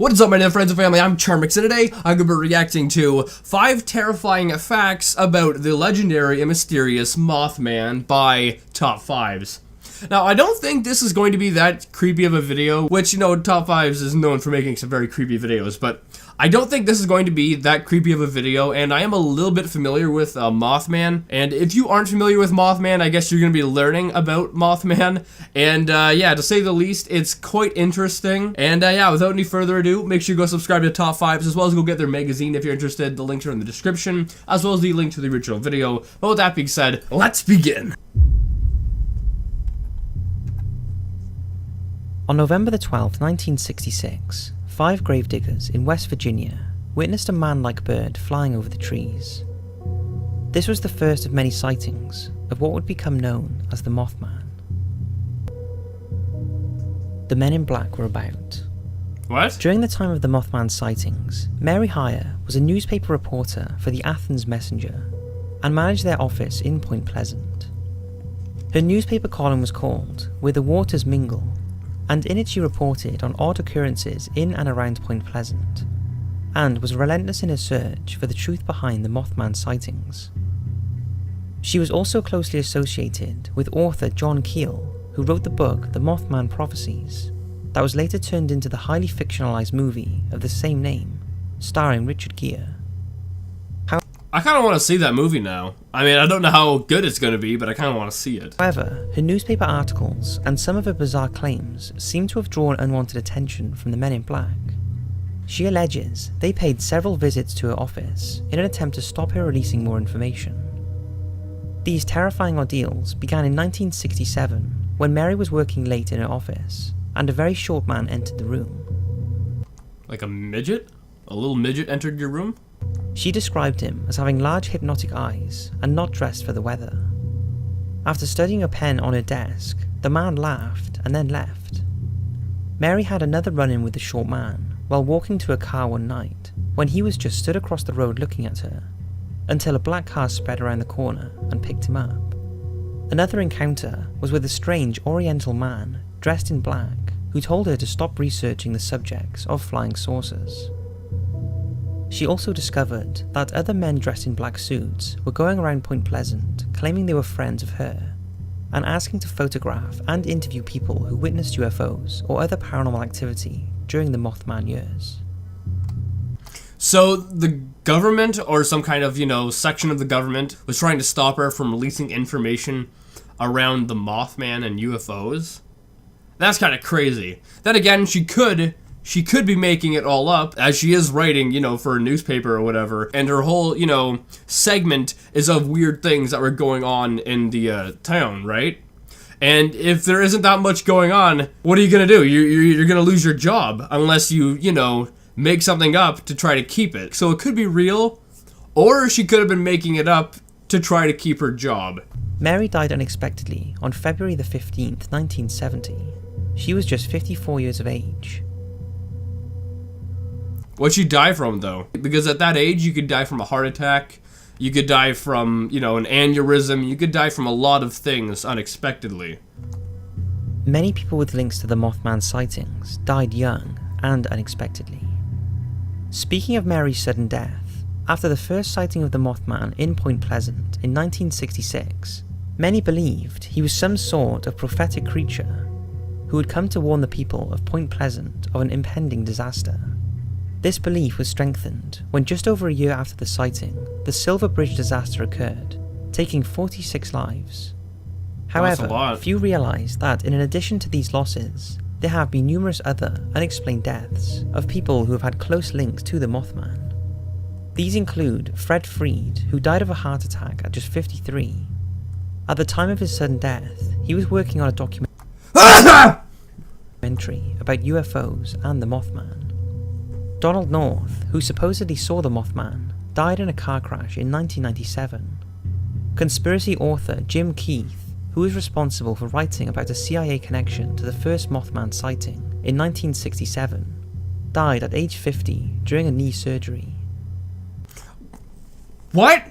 What is up, my dear friends and family? I'm Charmx, and today I'm going to be reacting to 5 terrifying facts about the legendary and mysterious Mothman by Top 5s. Now, I don't think this is going to be that creepy of a video, which, you know, Top 5s is known for making some very creepy videos, but I don't think this is going to be that creepy of a video, and I am a little bit familiar with Mothman, and if you aren't familiar with Mothman, I guess you're going to be learning about Mothman, and yeah, to say the least, it's quite interesting, and yeah, without any further ado, make sure you go subscribe to Top 5s, as well as go get their magazine if you're interested. The links are in the description, as well as the link to the original video. But with that being said, let's begin! On November the 12th, 1966, 5 gravediggers in West Virginia witnessed a man-like bird flying over the trees. This was the first of many sightings of what would become known as the Mothman. The men in black were about. What? During the time of the Mothman sightings, Mary Heyer was a newspaper reporter for the Athens Messenger and managed their office in Point Pleasant. Her newspaper column was called Where the Waters Mingle, and in it she reported on odd occurrences in and around Point Pleasant, and was relentless in her search for the truth behind the Mothman sightings. She was also closely associated with author John Keel, who wrote the book The Mothman Prophecies, that was later turned into the highly fictionalized movie of the same name, starring Richard Gere. I kind of want to see that movie now. I mean, I don't know how good it's going to be, but I kind of want to see it. However, her newspaper articles and some of her bizarre claims seem to have drawn unwanted attention from the men in black. She alleges they paid several visits to her office in an attempt to stop her releasing more information. These terrifying ordeals began in 1967 when Mary was working late in her office and a very short man entered the room. Like a midget? A little midget entered your room? She described him as having large hypnotic eyes and not dressed for the weather. After studying a pen on her desk, the man laughed and then left. Mary had another run-in with the short man while walking to a car one night when he was just stood across the road looking at her, until a black car sped around the corner and picked him up. Another encounter was with a strange oriental man dressed in black who told her to stop researching the subjects of flying saucers. She also discovered that other men dressed in black suits were going around Point Pleasant claiming they were friends of her and asking to photograph and interview people who witnessed UFOs or other paranormal activity during the Mothman years. So the government, or some kind of, you know, section of the government, was trying to stop her from releasing information around the Mothman and UFOs? That's kind of crazy. Then again, she could be making it all up, as she is writing, you know, for a newspaper or whatever, and her whole, you know, segment is of weird things that were going on in the town, right? And if there isn't that much going on, what are you gonna do? You're gonna lose your job unless you know, make something up to try to keep it. So it could be real, or she could have been making it up to try to keep her job. Mary died unexpectedly on February the 15th, 1970. She was just 54 years of age. What'd she die from, though? Because at that age, you could die from a heart attack, you could die from, you know, an aneurysm, you could die from a lot of things unexpectedly. Many people with links to the Mothman sightings died young and unexpectedly. Speaking of Mary's sudden death, after the first sighting of the Mothman in Point Pleasant in 1966, many believed he was some sort of prophetic creature who had come to warn the people of Point Pleasant of an impending disaster. This belief was strengthened when just over a year after the sighting, the Silver Bridge disaster occurred, taking 46 lives. However, few realised that in addition to these losses, there have been numerous other unexplained deaths of people who have had close links to the Mothman. These include Fred Freed, who died of a heart attack at just 53. At the time of his sudden death, he was working on a documentary about UFOs and the Mothman. Donald North, who supposedly saw the Mothman, died in a car crash in 1997. Conspiracy author Jim Keith, who was responsible for writing about a CIA connection to the first Mothman sighting in 1967, died at age 50 during a knee surgery. What?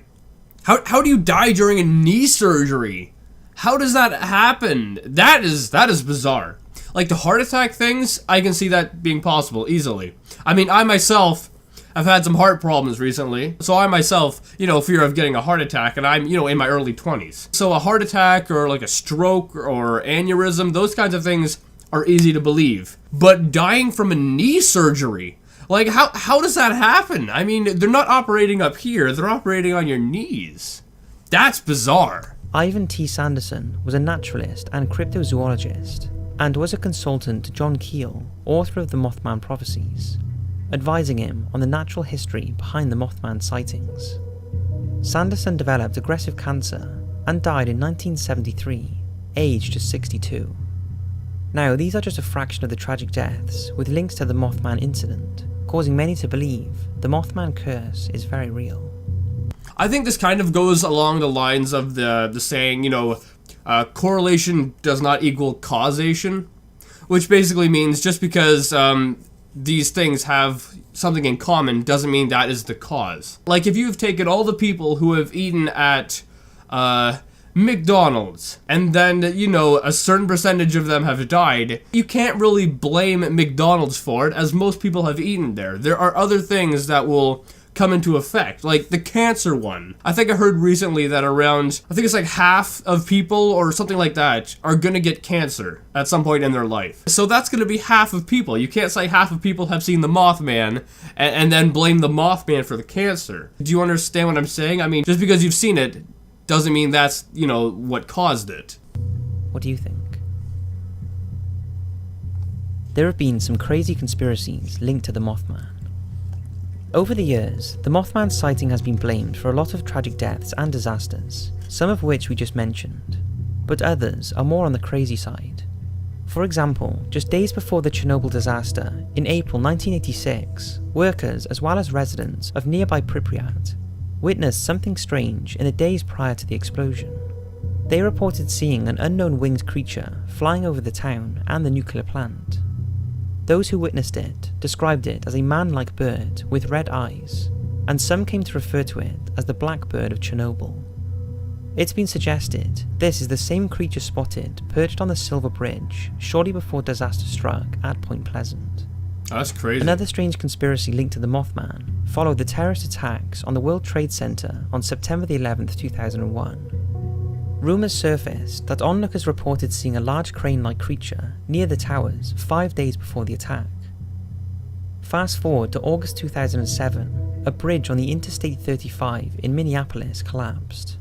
How do you die during a knee surgery? How does that happen? That is bizarre. Like the heart attack things, I can see that being possible easily. I mean, I myself have had some heart problems recently, so I myself, fear of getting a heart attack, and I'm, in my early 20s. So a heart attack or like a stroke or aneurysm, those kinds of things are easy to believe. But dying from a knee surgery, like how does that happen? I mean, they're not operating up here, they're operating on your knees. That's bizarre. Ivan T. Sanderson was a naturalist and cryptozoologist, and was a consultant to John Keel, author of the Mothman Prophecies, advising him on the natural history behind the Mothman sightings. Sanderson developed aggressive cancer and died in 1973, aged just 62. Now, these are just a fraction of the tragic deaths, with links to the Mothman incident, causing many to believe the Mothman curse is very real. I think this kind of goes along the lines of the saying, correlation does not equal causation, which basically means just because these things have something in common doesn't mean that is the cause. Like if you've taken all the people who have eaten at McDonald's, and then, a certain percentage of them have died, you can't really blame McDonald's for it, as most people have eaten there. There are other things that will come into effect, like the cancer one. I think I heard recently that around, I think it's like half of people or something like that are gonna get cancer at some point in their life. So that's gonna be half of people. You can't say half of people have seen the Mothman and then blame the Mothman for the cancer. Do you understand what I'm saying? I mean, just because you've seen it doesn't mean that's, what caused it. What do you think? There have been some crazy conspiracies linked to the Mothman. Over the years, the Mothman sighting has been blamed for a lot of tragic deaths and disasters, some of which we just mentioned, but others are more on the crazy side. For example, just days before the Chernobyl disaster, in April 1986, workers as well as residents of nearby Pripyat witnessed something strange in the days prior to the explosion. They reported seeing an unknown winged creature flying over the town and the nuclear plant. Those who witnessed it described it as a man-like bird with red eyes, and some came to refer to it as the Black Bird of Chernobyl. It's been suggested this is the same creature spotted perched on the Silver Bridge shortly before disaster struck at Point Pleasant. That's crazy. Another strange conspiracy linked to the Mothman followed the terrorist attacks on the World Trade Center on September the 11th, 2001. Rumours surfaced that onlookers reported seeing a large crane-like creature near the towers 5 days before the attack. Fast forward to August 2007, a bridge on the Interstate 35 in Minneapolis collapsed.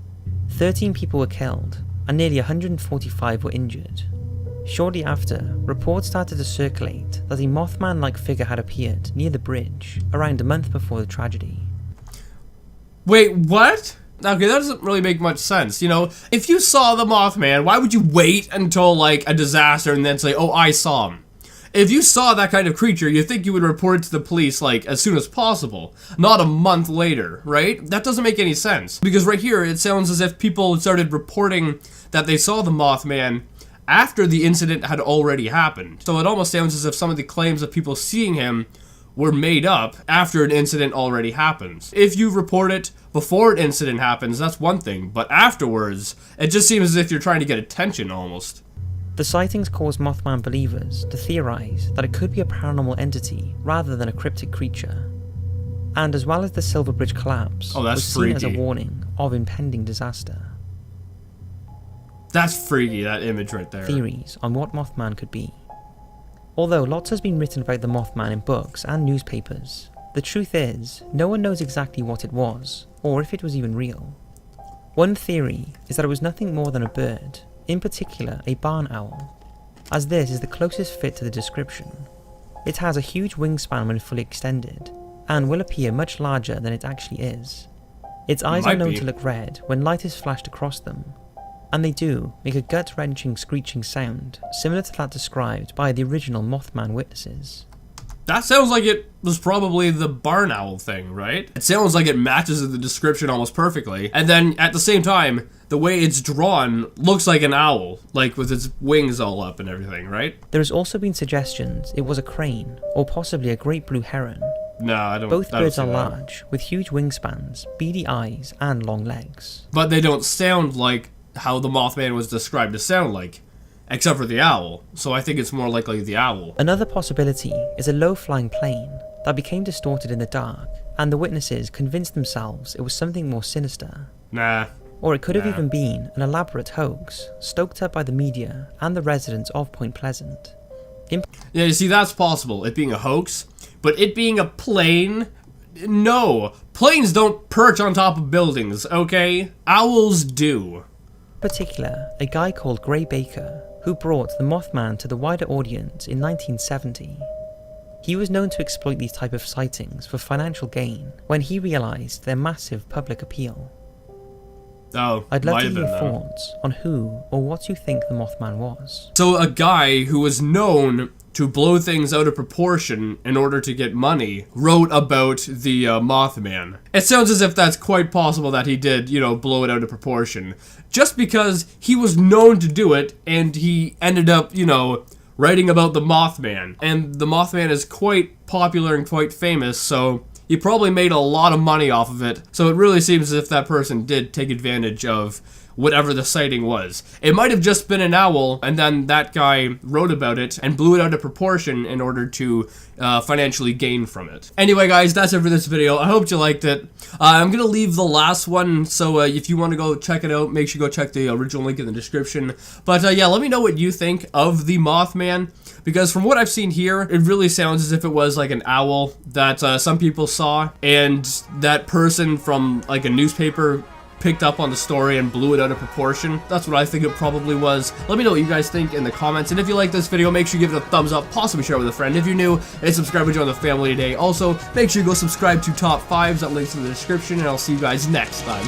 13 people were killed, and nearly 145 were injured. Shortly after, reports started to circulate that a Mothman-like figure had appeared near the bridge around a month before the tragedy. Wait, what? Okay, that doesn't really make much sense, If you saw the Mothman, why would you wait until, like, a disaster and then say, oh, I saw him? If you saw that kind of creature, you think you would report it to the police, like, as soon as possible, not a month later, right? That doesn't make any sense. Because right here, it sounds as if people started reporting that they saw the Mothman after the incident had already happened. So it almost sounds as if some of the claims of people seeing him were made up after an incident already happens. If you report it before an incident happens, that's one thing, but afterwards, it just seems as if you're trying to get attention almost. The sightings caused Mothman believers to theorize that it could be a paranormal entity rather than a cryptic creature. And as well as the Silver Bridge collapse, was seen as a warning of impending disaster. That's freaky, that image right there. Theories on what Mothman could be. Although lots has been written about the Mothman in books and newspapers, the truth is, no one knows exactly what it was, or if it was even real. One theory is that it was nothing more than a bird, in particular a barn owl, as this is the closest fit to the description. It has a huge wingspan when fully extended, and will appear much larger than it actually is. Its eyes are known to look red when light is flashed across them, and they do make a gut-wrenching screeching sound, similar to that described by the original Mothman witnesses. That sounds like it was probably the barn owl thing, right? It sounds like it matches the description almost perfectly, and then at the same time, the way it's drawn looks like an owl, like with its wings all up and everything, right? There has also been suggestions it was a crane, or possibly a great blue heron. No, I don't. Both birds are large, with huge wingspans, beady eyes, and long legs. But they don't sound like how the Mothman was described to sound like. except for the owl. So I think it's more likely the owl. Another possibility is a low-flying plane that became distorted in the dark, and the witnesses convinced themselves it was something more sinister. Nah. Or it could have even been an elaborate hoax, stoked up by the media and the residents of Point Pleasant. Yeah, you see, that's possible, it being a hoax, but it being a plane, no. Planes don't perch on top of buildings, okay? Owls do. In particular, a guy called Gray Baker, who brought the Mothman to the wider audience in 1970. He was known to exploit these type of sightings for financial gain when he realised their massive public appeal. Oh, I'd love to hear your thoughts on who or what you think the Mothman was. So a guy who was known to blow things out of proportion in order to get money wrote about the Mothman. It sounds as if that's quite possible that he did, you know, blow it out of proportion. Just because he was known to do it and he ended up, you know, writing about the Mothman. And the Mothman is quite popular and quite famous, so he probably made a lot of money off of it. So it really seems as if that person did take advantage of whatever the sighting was. It might have just been an owl, and then that guy wrote about it and blew it out of proportion in order to financially gain from it. Anyway, guys, that's it for this video. I hope you liked it. I'm gonna leave the last one, so if you want to go check it out, make sure you go check the original link in the description. But yeah, let me know what you think of the Mothman, because from what I've seen here, it really sounds as if it was like an owl that some people saw, and that person from like a newspaper picked up on the story and blew it out of proportion. That's what I think it probably was. Let me know what you guys think in the comments, and if you like this video, make sure you give it a thumbs up, possibly share it with a friend if you're new, and subscribe to join the family today. Also, make sure you go subscribe to Top 5s, that link's in the description, and I'll see you guys next time.